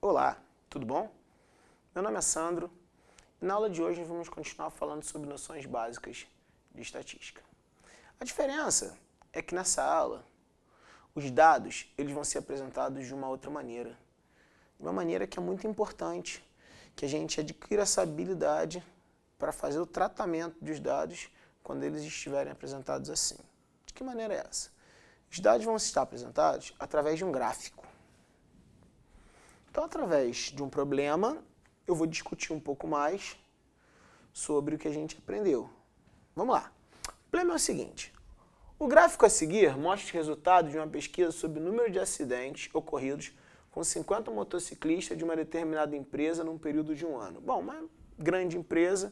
Olá, tudo bom? Meu nome é Sandro e na aula de hoje vamos continuar falando sobre noções básicas de estatística. A diferença é que nessa aula os dados eles vão ser apresentados de uma outra maneira. De uma maneira que é muito importante que a gente adquira essa habilidade para fazer o tratamento dos dados quando eles estiverem apresentados assim. De que maneira é essa? Os dados vão estar apresentados através de um gráfico. Então, através de um problema, eu vou discutir um pouco mais sobre o que a gente aprendeu. Vamos lá. O problema é o seguinte. O gráfico a seguir mostra os resultados de uma pesquisa sobre o número de acidentes ocorridos com 50 motociclistas de uma determinada empresa num período de um ano. Bom, uma grande empresa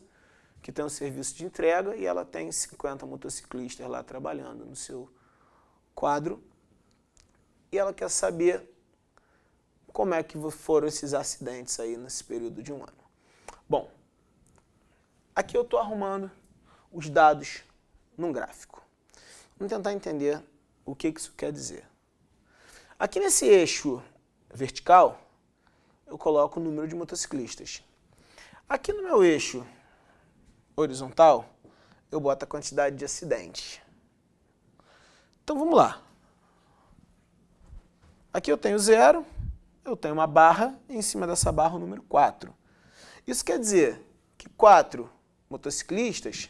que tem um serviço de entrega e ela tem 50 motociclistas lá trabalhando no seu quadro e ela quer saber como é que foram esses acidentes aí nesse período de um ano. Bom, aqui eu estou arrumando os dados num gráfico. Vamos tentar entender o que isso quer dizer. Aqui nesse eixo vertical, eu coloco o número de motociclistas. Aqui no meu eixo horizontal, eu boto a quantidade de acidentes. Então vamos lá. Aqui eu tenho 0. Eu tenho uma barra, e em cima dessa barra o número 4. Isso quer dizer que 4 motociclistas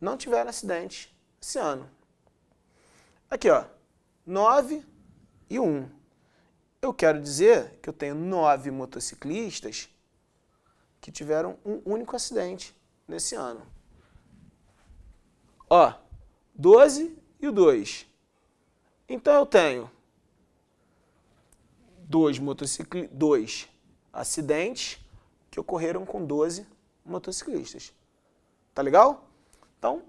não tiveram acidente esse ano. Aqui, ó, 9 e 1. Eu quero dizer que eu tenho 9 motociclistas que tiveram um único acidente nesse ano. Ó, 12 e o 2. Então eu tenho 2 acidentes que ocorreram com 12 motociclistas. Tá legal? Então,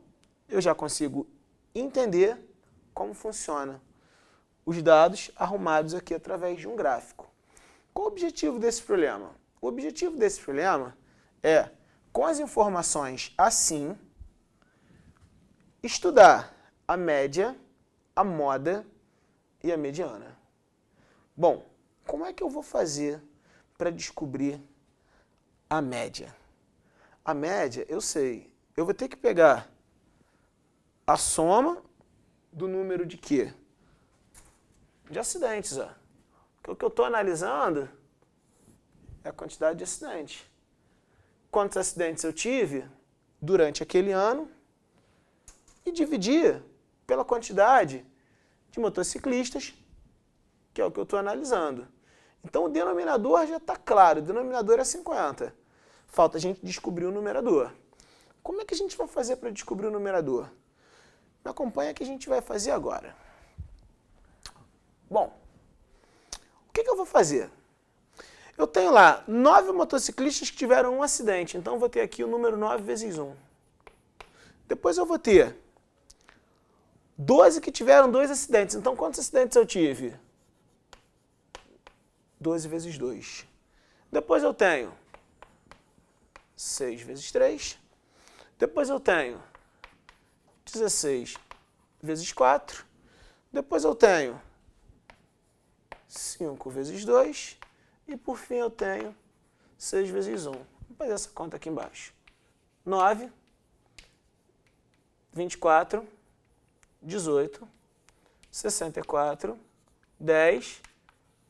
eu já consigo entender como funciona os dados arrumados aqui através de um gráfico. Qual o objetivo desse problema? O objetivo desse problema é, com as informações assim, estudar a média, a moda e a mediana. Bom, como é que eu vou fazer para descobrir a média? A média, eu sei. Eu vou ter que pegar a soma do número de quê? De acidentes. Ó. O que eu estou analisando é a quantidade de acidentes. Quantos acidentes eu tive durante aquele ano e dividir pela quantidade de motociclistas, que é o que eu estou analisando. Então, o denominador já está claro, o denominador é 50. Falta a gente descobrir o numerador. Como é que a gente vai fazer para descobrir o numerador? Me acompanha que a gente vai fazer agora. Bom, o que eu vou fazer? Eu tenho lá 9 motociclistas que tiveram um acidente, então eu vou ter aqui o número 9 vezes 1. Depois eu vou ter 12 que tiveram 2 acidentes, então quantos acidentes eu tive? 12 vezes 2. Depois eu tenho 6 vezes 3. Depois eu tenho 16 vezes 4. Depois eu tenho 5 vezes 2. E por fim eu tenho 6 vezes 1. Vou fazer essa conta aqui embaixo. 9, 24, 18, 64, 10,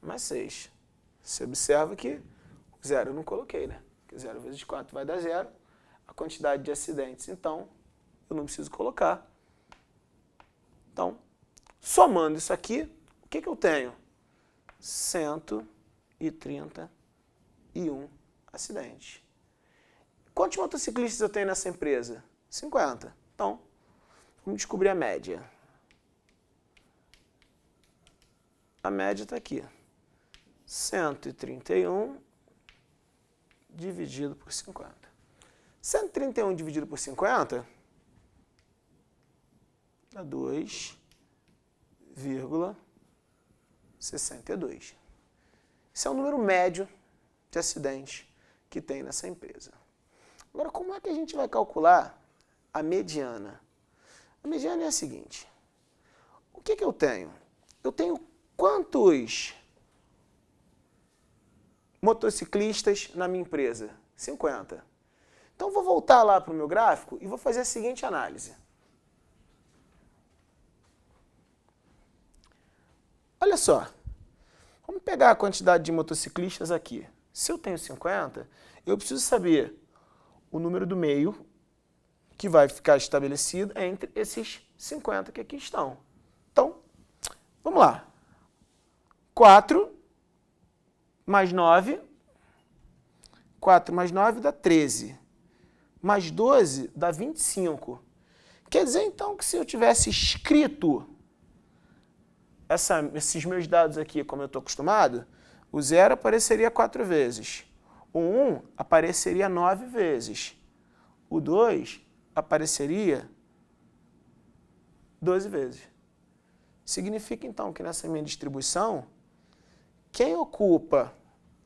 mais 6. Você observa que o 0 eu não coloquei, né? Porque 0 vezes 4 vai dar 0. A quantidade de acidentes, então, eu não preciso colocar. Então, somando isso aqui, o que eu tenho? 131 acidentes. Quantos motociclistas eu tenho nessa empresa? 50. Então, vamos descobrir a média. A média está aqui. 131 dividido por 50. 131 dividido por 50 dá 2,62. Esse é o número médio de acidentes que tem nessa empresa. Agora, como é que a gente vai calcular a mediana? A mediana é a seguinte. O que eu tenho? Eu tenho quantos motociclistas na minha empresa? 50. Então, vou voltar lá para o meu gráfico e vou fazer a seguinte análise. Olha só, vamos pegar a quantidade de motociclistas aqui. Se eu tenho 50, eu preciso saber o número do meio que vai ficar estabelecido entre esses 50 que aqui estão. Então, vamos lá. 4 mais 9. 4 mais 9 dá 13. Mais 12 dá 25. Quer dizer, então, que se eu tivesse escrito esses meus dados aqui como eu estou acostumado, o 0 apareceria 4 vezes. O 1 apareceria 9 vezes. O 2 apareceria 12 vezes. Significa, então, que nessa minha distribuição, quem ocupa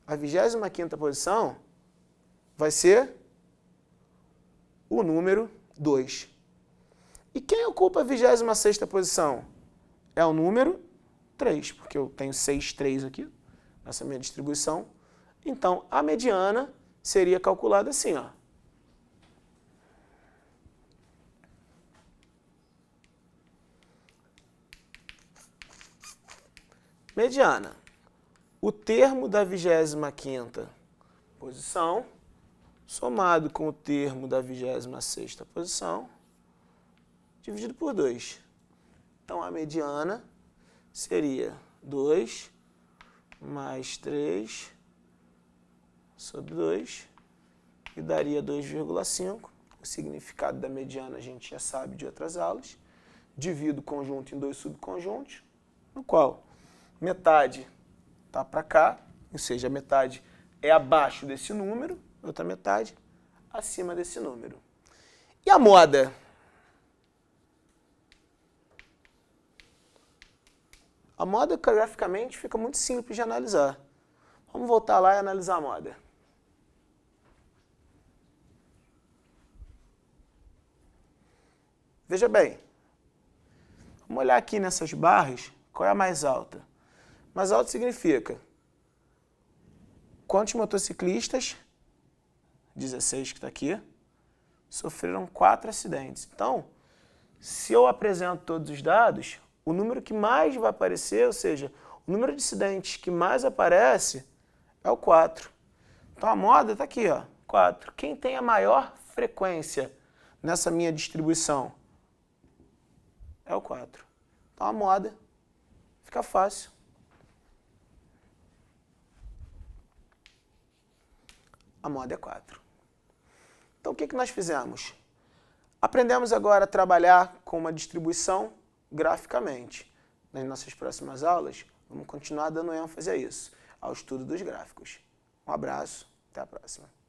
a 25ª posição vai ser o número 2. E quem ocupa a 26ª posição? É o número 3, porque eu tenho 6, 3 aqui, nessa minha distribuição. Então, a mediana seria calculada assim, ó. Mediana. O termo da 25ª posição somado com o termo da 26ª posição dividido por 2. Então, a mediana seria 2 mais 3 sobre 2, e daria 2,5. O significado da mediana a gente já sabe de outras aulas. Divido o conjunto em 2 subconjuntos, no qual metade está para cá, ou seja, a metade é abaixo desse número, outra metade acima desse número. E a moda? A moda, graficamente, fica muito simples de analisar. Vamos voltar lá e analisar a moda. Veja bem, vamos olhar aqui nessas barras, qual é a mais alta? Mais alta significa quantos motociclistas, 16 que está aqui, sofreram 4 acidentes. Então, se eu apresento todos os dados, o número que mais vai aparecer, ou seja, o número de acidentes que mais aparece é o 4. Então, a moda está aqui, ó, 4. Quem tem a maior frequência nessa minha distribuição? É o 4. Então, a moda fica fácil. A moda é 4. Então, o que nós fizemos? Aprendemos agora a trabalhar com uma distribuição graficamente. Nas nossas próximas aulas, vamos continuar dando ênfase a isso, ao estudo dos gráficos. Um abraço, até a próxima.